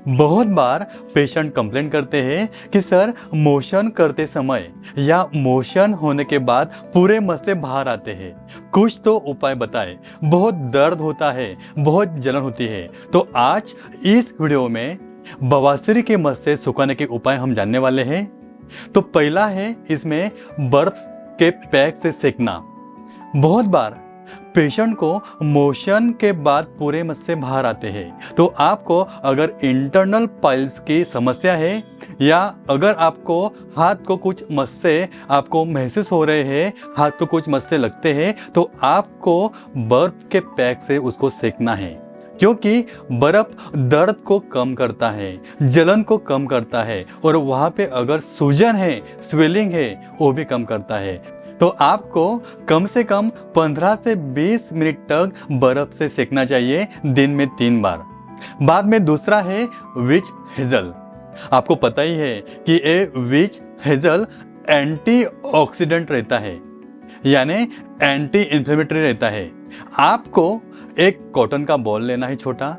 बहुत बार patient complaint करते हैं कि सर मोशन करते समय या मोशन होने के बाद पूरे मस्से बाहर आते हैं, कुछ तो उपाय बताएं। बहुत दर्द होता है, बहुत जलन होती है। तो आज इस वीडियो में बवासीर के मस्से सुखाने के उपाय हम जानने वाले हैं। तो पहला है इसमें बर्फ के पैक से सेकना। बहुत बार पेशेंट को मोशन के बाद पूरे मस्से बाहर आते हैं, तो आपको अगर इंटरनल पाइल्स की समस्या है या अगर आपको हाथ को कुछ मस्से आपको महसूस हो रहे हैं, हाथ को कुछ मस्से लगते हैं, तो आपको बर्फ के पैक से उसको सेकना है, क्योंकि बर्फ दर्द को कम करता है, जलन को कम करता है और वहाँ पे अगर सूजन है, स्वेलिंग है, वो भी कम करता है। तो आपको कम से कम 15 से 20 मिनट तक बर्फ से सेकना चाहिए, दिन में 3 बार। बाद में दूसरा है विच हेजल। आपको पता ही है कि ये विच हेजल एंटीऑक्सीडेंट रहता है, यानी एंटी इन्फ्लेमेटरी रहता है। आपको एक कॉटन का बॉल लेना है छोटा,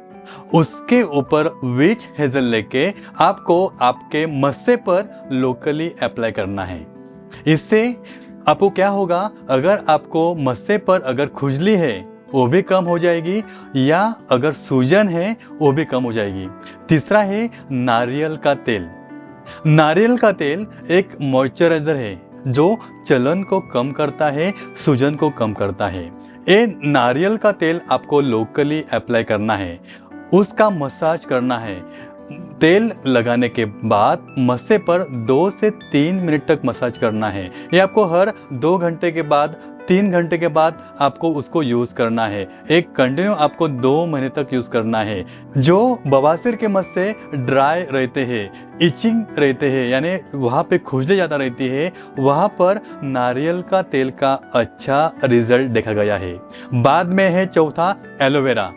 उसके ऊपर विच हेजल लेके आपको आपके मस्से पर लोकली अप्लाई करना है। इससे आपको क्या होगा, अगर आपको मस्से पर अगर खुजली है वो भी कम हो जाएगी या अगर सूजन है वो भी कम हो जाएगी। तीसरा है नारियल का तेल। नारियल का तेल एक मॉइस्चराइजर है जो जलन को कम करता है, सूजन को कम करता है। ये नारियल का तेल आपको लोकली अप्लाई करना है, उसका मसाज करना है। तेल लगाने के बाद मस्से पर 2 से 3 मिनट तक मसाज करना है। ये आपको हर 2 घंटे के बाद, 3 घंटे के बाद आपको उसको यूज़ करना है। एक कंटिन्यू आपको 2 महीने तक यूज़ करना है। जो बवासीर के मस्से ड्राई रहते हैं, इचिंग रहते हैं, यानी वहाँ पे खुजली ज़्यादा रहती है, वहाँ पर नारियल का तेल का अच्छा रिजल्ट देखा गया है। बाद में है चौथा एलोवेरा।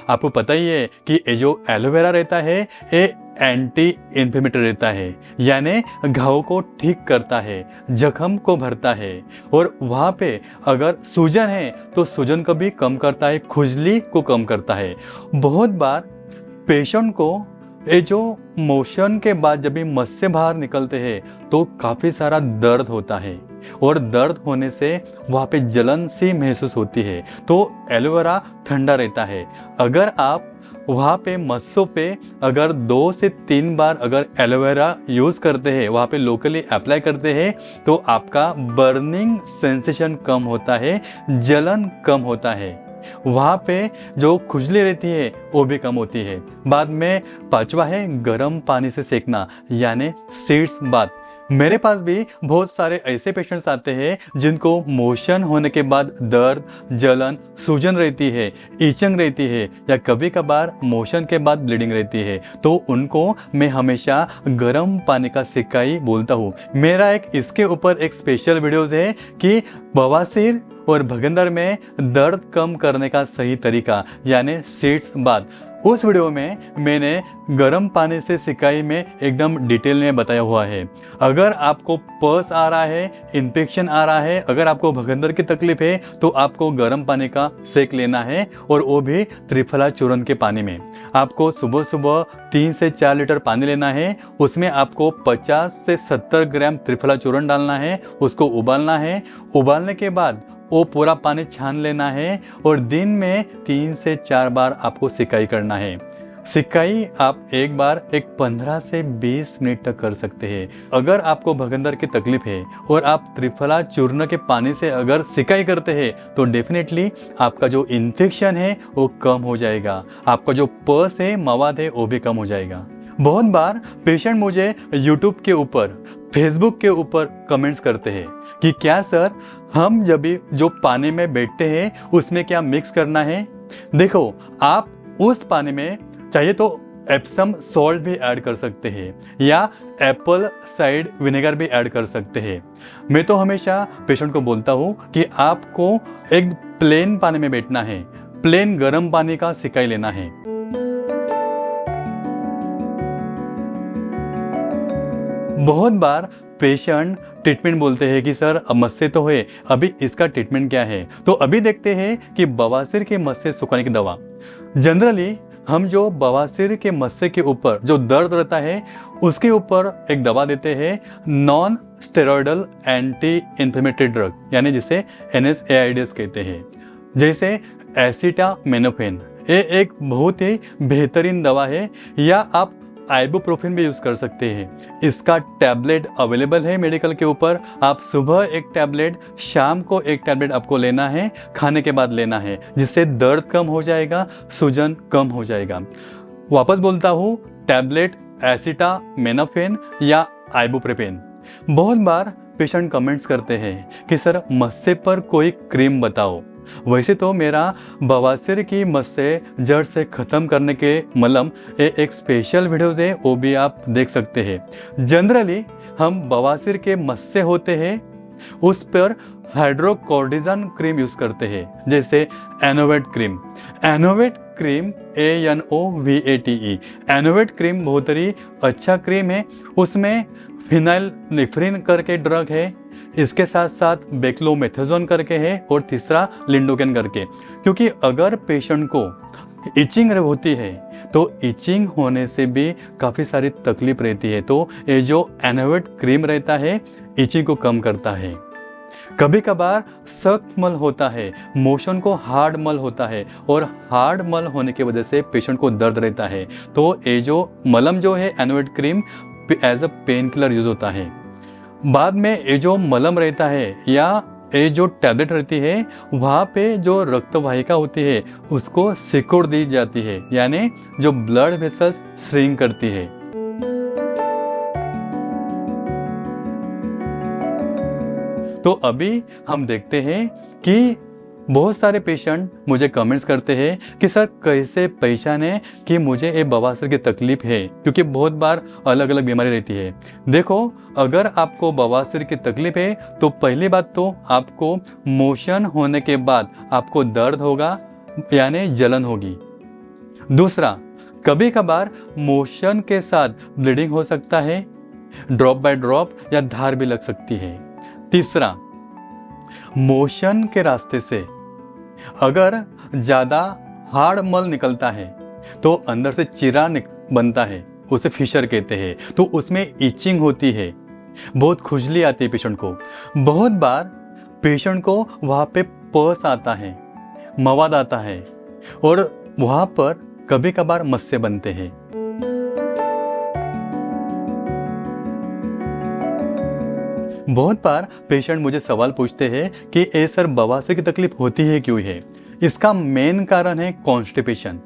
आपको पता ही है कि ये जो एलोवेरा रहता है ये एंटी इन्फ्लेमेटरी रहता है, यानी घाव को ठीक करता है, जख्म को भरता है और वहाँ पे अगर सूजन है तो सूजन को भी कम करता है, खुजली को कम करता है। बहुत बार पेशेंट को ये जो मोशन के बाद जब भी मस्से बाहर निकलते हैं तो काफ़ी सारा दर्द होता है और दर्द होने से वहाँ पे जलन सी महसूस होती है। तो एलोवेरा ठंडा रहता है। अगर आप वहाँ पे मस्सों पे अगर 2 से 3 बार अगर एलोवेरा यूज़ करते हैं, वहाँ पे लोकली अप्लाई करते हैं, तो आपका बर्निंग सेंसेशन कम होता है, जलन कम होता है, वहाँ पे जो खुजली रहती है वो भी कम होती है। बाद में 5वां है गर्म पानी से सेकना, यानी सीड्स बाथ। मेरे पास भी बहुत सारे ऐसे पेशेंट्स आते हैं जिनको मोशन होने के बाद दर्द, जलन, सूजन रहती है, इचिंग रहती है या कभी कभार मोशन के बाद ब्लीडिंग रहती है। तो उनको मैं हमेशा गर्म पानी का सिकाई बोलता हूँ। मेरा एक इसके ऊपर एक स्पेशल वीडियोज़ है कि बवासीर और भगंदर में दर्द कम करने का सही तरीका, यानी सीड्स बाथ। उस वीडियो में मैंने गर्म पानी से सिकाई में एकदम डिटेल में बताया हुआ है। अगर आपको पस आ रहा है, इन्फेक्शन आ रहा है, अगर आपको भगंदर की तकलीफ है, तो आपको गर्म पानी का सेक लेना है और वो भी त्रिफला चूर्ण के पानी में। आपको सुबह सुबह 3 से 4 लीटर पानी लेना है, उसमें आपको 50 से 70 ग्राम त्रिफला चूर्ण डालना है, उसको उबालना है। उबालने के बाद वो पूरा पानी छान लेना है और दिन में 3 से 4 बार आपको सिकाई करना है। सिकाई आप एक बार 15 से 20 मिनट तक कर सकते हैं। अगर आपको भगंदर की तकलीफ है और आप त्रिफला चूर्ण के पानी से अगर सिकाई करते हैं तो डेफिनेटली आपका जो इन्फेक्शन है वो कम हो जाएगा, आपका जो पस है, मवाद है, वो भी कम हो जाएगा। बहुत बार पेशेंट मुझे YouTube के ऊपर, फेसबुक के ऊपर कमेंट्स करते हैं कि क्या सर, हम जब भी जो पानी में बैठते हैं उसमें क्या मिक्स करना है। देखो, आप उस पानी में चाहिए तो एप्सम सॉल्ट भी ऐड कर सकते हैं या एप्पल साइड विनेगर भी ऐड कर सकते हैं। मैं तो हमेशा पेशेंट को बोलता हूँ कि आपको एक प्लेन पानी में बैठना है, प्लेन गर्म पानी का सिकाई लेना है। बहुत बार पेशेंट ट्रीटमेंट बोलते हैं कि सर अब मस्से तो है, अभी इसका ट्रीटमेंट क्या है। तो अभी देखते हैं कि बवासीर के मस्से सुखाने की दवा। जनरली हम जो बवासीर के मस्से के ऊपर जो दर्द रहता है उसके ऊपर एक दवा देते हैं, non steroidal anti inflammatory drug, यानी जिसे NSAIDs कहते हैं, जैसे एसिटामिनोफेन। ये एक बहुत ही बेहतरीन दवा है, या आप आइबुप्रोफेन भी यूज़ कर सकते हैं। इसका टैबलेट अवेलेबल है मेडिकल के ऊपर। आप सुबह एक टैबलेट, शाम को एक टैबलेट आपको लेना है, खाने के बाद लेना है, जिससे दर्द कम हो जाएगा, सूजन कम हो जाएगा। वापस बोलता हूँ, टैबलेट एसिटामिनोफेन या आइबुप्रोफेन। बहुत बार पेशेंट कमेंट्स करते हैं कि सर मस्से पर कोई क्रीम बताओ। वैसे तो मेरा बवासीर की मस्से जड़ से ख़त्म करने के मलम एक स्पेशल वीडियोज़ है, वो भी आप देख सकते हैं। जनरली हम बवासीर के मस्से होते हैं उस पर हाइड्रोकोर्टिज़ोन क्रीम यूज़ करते हैं, जैसे एनोवेट क्रीम। एनोवेट क्रीम ANOVATE, एनोवेट क्रीम बहुत ही अच्छा क्रीम है। उसमें फिनाइलनिफ्रिन करके ड्रग है, इसके साथ साथ बेक्लोमेथाजोन करके है, और तीसरा लिंडोकेन करके। क्योंकि अगर पेशेंट को इचिंग होती है तो इचिंग होने से भी काफ़ी सारी तकलीफ रहती है, तो ये जो एनोवेट क्रीम रहता है इचिंग को कम करता है। कभी कभार सख्त मल होता है, मोशन को हार्ड मल होता है, और हार्ड मल होने की वजह से पेशेंट को दर्द रहता है, तो ये जो मलम जो है Anovate cream as a painkiller use होता है। बाद में ये जो मलम रहता है या ये जो टैबलेट रहती है, वहाँ पे जो रक्त वाहिका होती है उसको सिकुड़ दी जाती है, यानी जो ब्लड वेसल्स श्रिंक करती है। तो अभी हम देखते हैं कि बहुत सारे पेशेंट मुझे कमेंट्स करते हैं कि सर कैसे पहचाने कि मुझे ये बवासीर की तकलीफ है, क्योंकि बहुत बार अलग अलग बीमारी रहती है। देखो, अगर आपको बवासीर की तकलीफ है तो पहली बात तो आपको मोशन होने के बाद आपको दर्द होगा, यानी जलन होगी। दूसरा, कभी कभार मोशन के साथ ब्लीडिंग हो सकता है, ड्रॉप बाय ड्रॉप या धार भी लग सकती है। तीसरा, मोशन के रास्ते से अगर ज़्यादा हार्ड मल निकलता है तो अंदर से चिरा बनता है, उसे फिशर कहते हैं, तो उसमें इचिंग होती है, बहुत खुजली आती है पेशेंट को। बहुत बार पेशेंट को वहाँ पे पस आता है, मवाद आता है, और वहाँ पर कभी कभार मस्से बनते हैं। बहुत बार पेशेंट मुझे सवाल पूछते हैं कि ए सर बवासीर की तकलीफ होती है क्यों है। इसका मेन कारण है कॉन्स्टिपेशन,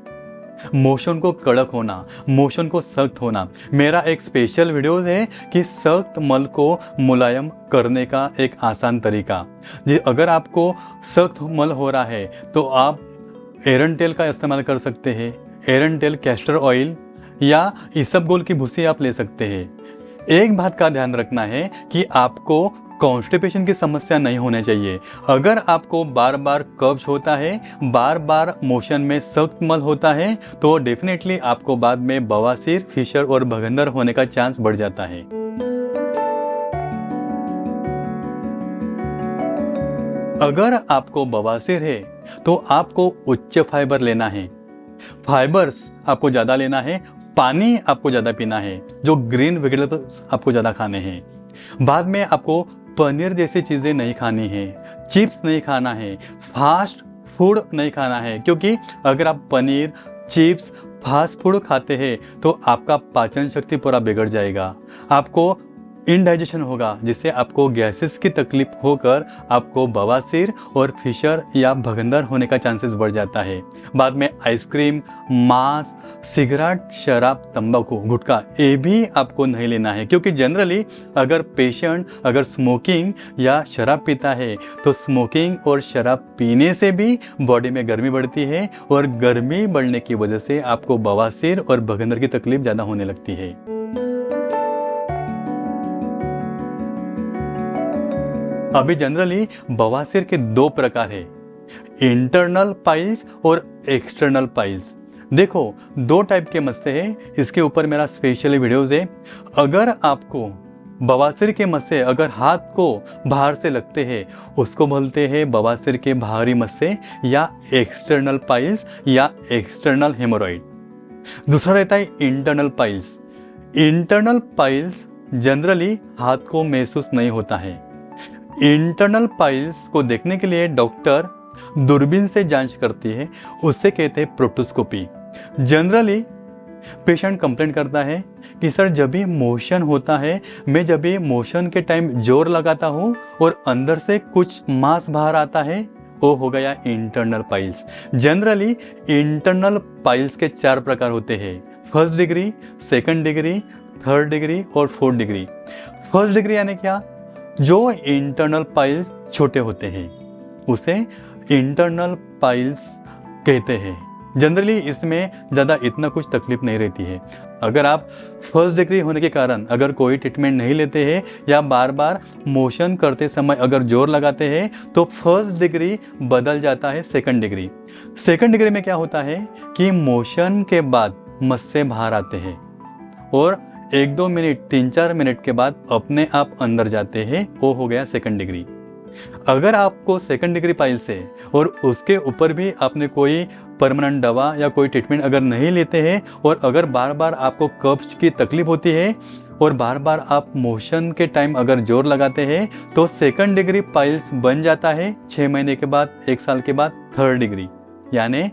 मोशन को कड़क होना, मोशन को सख्त होना। मेरा एक स्पेशल वीडियो है कि सख्त मल को मुलायम करने का एक आसान तरीका। जी, अगर आपको सख्त मल हो रहा है तो आप एरंडेल का इस्तेमाल कर सकते हैं। एरंडेल, कैस्टर ऑयल या इसबगोल की भूसी आप ले सकते हैं। एक बात का ध्यान रखना है कि आपको कॉन्स्टिपेशन की समस्या नहीं होनी चाहिए। अगर आपको बार बार कब्ज होता है, बार बार मोशन में सख्त मल होता है, तो डेफिनेटली आपको बाद में बवासीर, फिशर और भगंदर होने का चांस बढ़ जाता है। अगर आपको बवासीर है तो आपको उच्च फाइबर लेना है, फाइबर्स आपको ज़्यादा लेना है, पानी आपको ज़्यादा पीना है, जो ग्रीन वेजिटेबल्स आपको ज़्यादा खाने हैं। बाद में आपको पनीर जैसी चीज़ें नहीं खानी है, चिप्स नहीं खाना है, फास्ट फूड नहीं खाना है, क्योंकि अगर आप पनीर, चिप्स, फास्ट फूड खाते हैं तो आपका पाचन शक्ति पूरा बिगड़ जाएगा, आपको इनडाइजेशन होगा, जिससे आपको गैसेस की तकलीफ होकर आपको बवासीर और फिशर या भगंदर होने का चांसेस बढ़ जाता है। बाद में आइसक्रीम, मांस, सिगरेट, शराब, तंबाकू, गुटखा, ये भी आपको नहीं लेना है, क्योंकि जनरली अगर पेशेंट अगर स्मोकिंग या शराब पीता है तो स्मोकिंग और शराब पीने से भी बॉडी में गर्मी बढ़ती है, और गर्मी बढ़ने की वजह से आपको बवासीर और भगंदर की तकलीफ ज़्यादा होने लगती है। अभी जनरली बवासीर के दो प्रकार है, इंटरनल पाइल्स और एक्सटर्नल पाइल्स। देखो, दो टाइप के मस्से हैं, इसके ऊपर मेरा स्पेशली वीडियोज़ है। अगर आपको बवासीर के मस्से अगर हाथ को बाहर से लगते हैं, उसको बोलते हैं बवासीर के बाहरी मस्से या एक्सटर्नल पाइल्स या एक्सटर्नल हेमोरॉइड। दूसरा रहता है internal piles. Internal piles generally हाथ को महसूस नहीं होता है। इंटरनल पाइल्स को देखने के लिए डॉक्टर दूरबीन से जांच करती है, उससे कहते हैं प्रोक्टोस्कोपी। जनरली पेशेंट कंप्लेंट करता है कि सर जब भी मोशन होता है, मैं जब भी मोशन के टाइम जोर लगाता हूँ और अंदर से कुछ मांस बाहर आता है, वो हो गया internal piles. Generally internal piles के 4 प्रकार होते हैं, first degree, second degree, third degree और फोर्थ डिग्री। फर्स्ट डिग्री यानी क्या, जो इंटरनल पाइल्स छोटे होते हैं उसे इंटरनल पाइल्स कहते हैं। जनरली इसमें ज़्यादा इतना कुछ तकलीफ नहीं रहती है। अगर आप फर्स्ट डिग्री होने के कारण अगर कोई ट्रीटमेंट नहीं लेते हैं या बार बार मोशन करते समय अगर जोर लगाते हैं तो फर्स्ट डिग्री बदल जाता है सेकंड डिग्री। सेकंड डिग्री में क्या होता है कि मोशन के बाद मस्से बाहर आते हैं और 1-2 मिनट 3-4 मिनट के बाद अपने आप अंदर जाते हैं, वो हो गया सेकंड डिग्री। अगर आपको सेकंड डिग्री पाइल्स है और उसके ऊपर भी आपने कोई परमानेंट दवा या कोई ट्रीटमेंट अगर नहीं लेते हैं और अगर बार बार आपको कब्ज की तकलीफ होती है और बार बार आप मोशन के टाइम अगर जोर लगाते हैं तो सेकंड डिग्री पाइल्स बन जाता है 6 महीने के बाद, 1 साल के बाद थर्ड डिग्री, यानी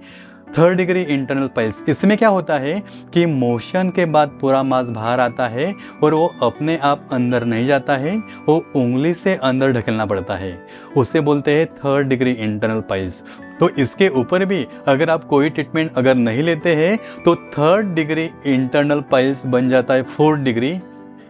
थर्ड डिग्री इंटरनल पाइल्स। इसमें क्या होता है कि मोशन के बाद पूरा मांस बाहर आता है और वो अपने आप अंदर नहीं जाता है, वो उंगली से अंदर ढकेलना पड़ता है, उसे बोलते हैं थर्ड डिग्री इंटरनल पाइल्स। तो इसके ऊपर भी अगर आप कोई ट्रीटमेंट अगर नहीं लेते हैं तो थर्ड डिग्री इंटरनल पाइल्स बन जाता है फोर्थ डिग्री,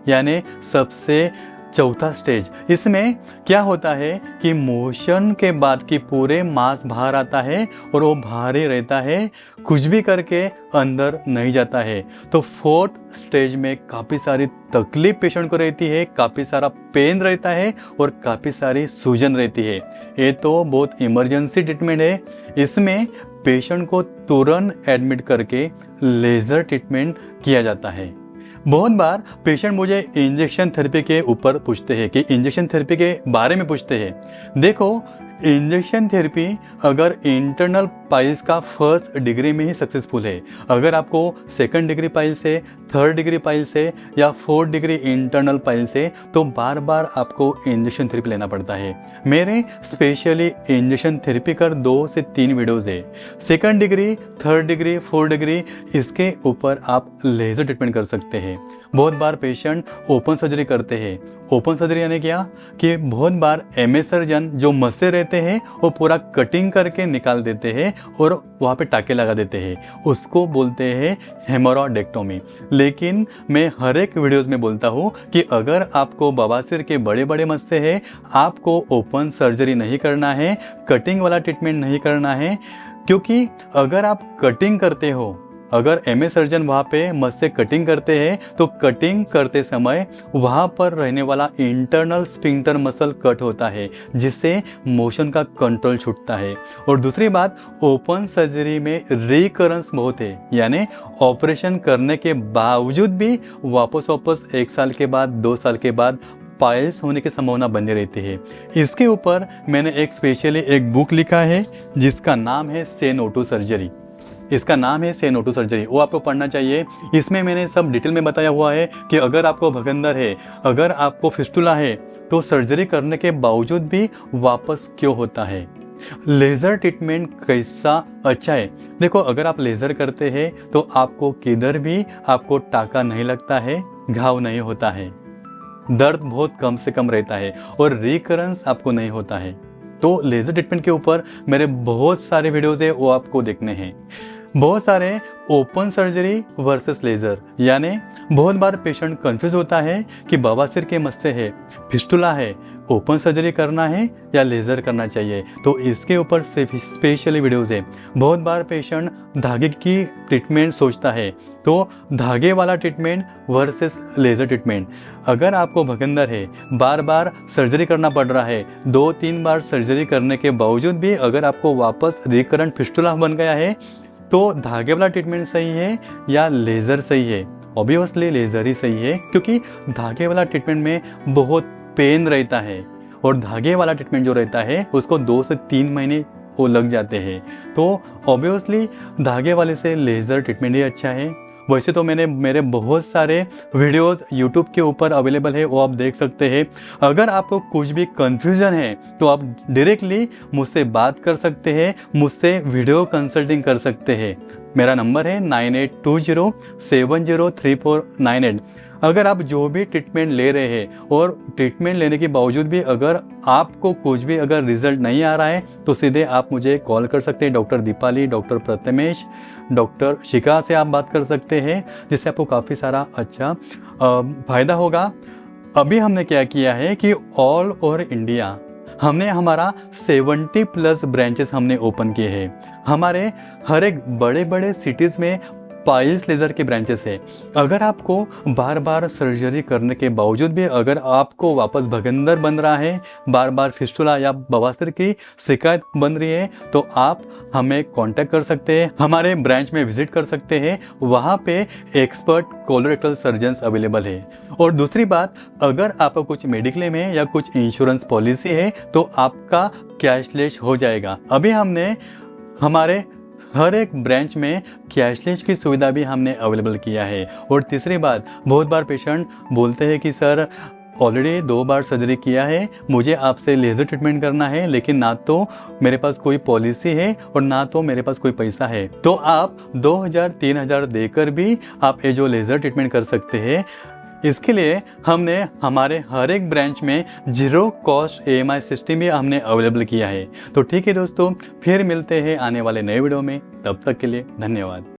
यानी सबसे चौथा स्टेज। इसमें क्या होता है कि मोशन के बाद की पूरे मांस बाहर आता है और वो भारी रहता है, कुछ भी करके अंदर नहीं जाता है। तो फोर्थ स्टेज में काफ़ी सारी तकलीफ पेशेंट को रहती है, काफ़ी सारा पेन रहता है और काफ़ी सारी सूजन रहती है। ये तो बहुत इमरजेंसी ट्रीटमेंट है। इसमें पेशेंट को तुरंत एडमिट करके लेज़र ट्रीटमेंट किया जाता है। बहुत बार पेशेंट मुझे इंजेक्शन थेरेपी के ऊपर पूछते हैं कि इंजेक्शन थेरेपी के बारे में पूछते हैं। देखो, इंजेक्शन थेरेपी अगर इंटरनल पाइल्स का फर्स्ट डिग्री में ही सक्सेसफुल है, अगर आपको सेकंड डिग्री पाइल्स है, थर्ड डिग्री पाइल्स है या फोर्थ डिग्री इंटरनल पाइल्स है तो बार बार आपको इंजेक्शन थेरेपी लेना पड़ता है। मेरे स्पेशली इंजेक्शन थेरेपी कर 2 से 3 वीडियोस है। Second degree, third degree, fourth degree, इसके ऊपर आप लेजर ट्रीटमेंट कर सकते हैं। बहुत बार पेशेंट ओपन सर्जरी करते हैं। ओपन सर्जरी यानी क्या कि बहुत बार एमए सर्जन जो मस्से रहते हैं वो पूरा कटिंग करके निकाल देते हैं और वहाँ पे टाके लगा देते हैं, उसको बोलते हैं हेमोरोडेक्टोमी। लेकिन मैं हर एक वीडियोस में बोलता हूँ कि अगर आपको बवासीर के बड़े बड़े मस्से हैं, आपको ओपन सर्जरी नहीं करना है, कटिंग वाला ट्रीटमेंट नहीं करना है, क्योंकि अगर आप कटिंग करते हो, अगर एमए सर्जन वहाँ पे मस्से कटिंग करते हैं तो कटिंग करते समय वहाँ पर रहने वाला इंटरनल स्फिंक्टर मसल कट होता है, जिससे मोशन का कंट्रोल छूटता है। और दूसरी बात, ओपन सर्जरी में रिकरेंस बहुत है, यानी ऑपरेशन करने के बावजूद भी वापस 1 साल के बाद, 2 साल के बाद पाइल्स होने की संभावना बनी रहती है। इसके ऊपर मैंने एक स्पेशली एक बुक लिखा है जिसका नाम है से नो टू सर्जरी। इसका नाम है से नो टू सर्जरी, वो आपको पढ़ना चाहिए। इसमें मैंने सब डिटेल में बताया हुआ है कि अगर आपको भगंदर है, अगर आपको फिस्टुला है तो सर्जरी करने के बावजूद भी वापस क्यों होता है, लेज़र ट्रीटमेंट कैसा अच्छा है। देखो, अगर आप लेज़र करते हैं तो आपको किधर भी आपको टाका नहीं लगता है, घाव नहीं होता है, दर्द बहुत कम से कम रहता है और रिकरेंस आपको नहीं होता है। तो लेज़र ट्रीटमेंट के ऊपर मेरे बहुत सारे वीडियोज़ है, वो आपको देखने हैं। बहुत सारे ओपन सर्जरी वर्सेस लेज़र, यानी बहुत बार पेशेंट कंफ्यूज होता है कि बवासीर के मस्से है, फिस्टुला है, ओपन सर्जरी करना है या लेज़र करना चाहिए। तो इसके ऊपर स्पेशली वीडियोज़ है। बहुत बार पेशेंट धागे की ट्रीटमेंट सोचता है, तो धागे वाला ट्रीटमेंट वर्सेस लेज़र ट्रीटमेंट। अगर आपको भगंदर है, बार बार सर्जरी करना पड़ रहा है, 2-3 बार सर्जरी करने के बावजूद भी अगर आपको वापस रिकरेंट फिस्टुला बन गया है तो धागे वाला ट्रीटमेंट सही है या लेज़र सही है? ऑब्वियसली लेज़र ही सही है, क्योंकि धागे वाला ट्रीटमेंट में बहुत पेन रहता है और धागे वाला ट्रीटमेंट जो रहता है उसको 2 से 3 महीने वो लग जाते हैं। तो ऑब्वियसली धागे वाले से लेज़र ट्रीटमेंट ही अच्छा है। वैसे तो मेरे बहुत सारे वीडियोस यूट्यूब के ऊपर अवेलेबल है, वो आप देख सकते हैं। अगर आपको कुछ भी कन्फ्यूज़न है तो आप डायरेक्टली मुझसे बात कर सकते हैं, मुझसे वीडियो कंसल्टिंग कर सकते हैं। मेरा नंबर है 9820703498। अगर आप जो भी ट्रीटमेंट ले रहे हैं और ट्रीटमेंट लेने के बावजूद भी अगर आपको कुछ भी अगर रिजल्ट नहीं आ रहा है तो सीधे आप मुझे कॉल कर सकते हैं। Doctor Deepali, doctor Prathamesh, doctor Shikha से आप बात कर सकते हैं, जिससे आपको काफ़ी सारा अच्छा फ़ायदा होगा। अभी हमने क्या किया है कि ऑल ओवर इंडिया हमने हमारा 70+ ब्रांचेस हमने ओपन किए हैं। हमारे हर एक बड़े बड़े सिटीज़ में पाइल्स लेज़र के ब्रांचेस है। अगर आपको बार बार सर्जरी करने के बावजूद भी अगर आपको वापस भगंदर बन रहा है, बार बार फिस्टुला या बवासीर की शिकायत बन रही है, तो आप हमें कांटेक्ट कर सकते हैं, हमारे ब्रांच में विजिट कर सकते हैं। वहाँ पे एक्सपर्ट कोलोरेक्टल सर्जन्स अवेलेबल है। और दूसरी बात, अगर आपका कुछ मेडिक्लेम है या कुछ इंश्योरेंस पॉलिसी है तो आपका कैशलेस हो जाएगा। अभी हमने हमारे हर एक ब्रांच में कैशलेस की सुविधा भी हमने अवेलेबल किया है। और तीसरी बात, बहुत बार पेशेंट बोलते हैं कि सर ऑलरेडी 2 बार सर्जरी किया है, मुझे आपसे लेज़र ट्रीटमेंट करना है, लेकिन ना तो मेरे पास कोई पॉलिसी है और ना तो मेरे पास कोई पैसा है। तो आप 2000-3000 देकर भी आप ये जो लेज़र ट्रीटमेंट कर सकते हैं। इसके लिए हमने हमारे हर एक ब्रांच में 0 कॉस्ट EMI सिस्टम भी हमने अवेलेबल किया है। तो ठीक है दोस्तों, फिर मिलते हैं आने वाले नए वीडियो में। तब तक के लिए धन्यवाद।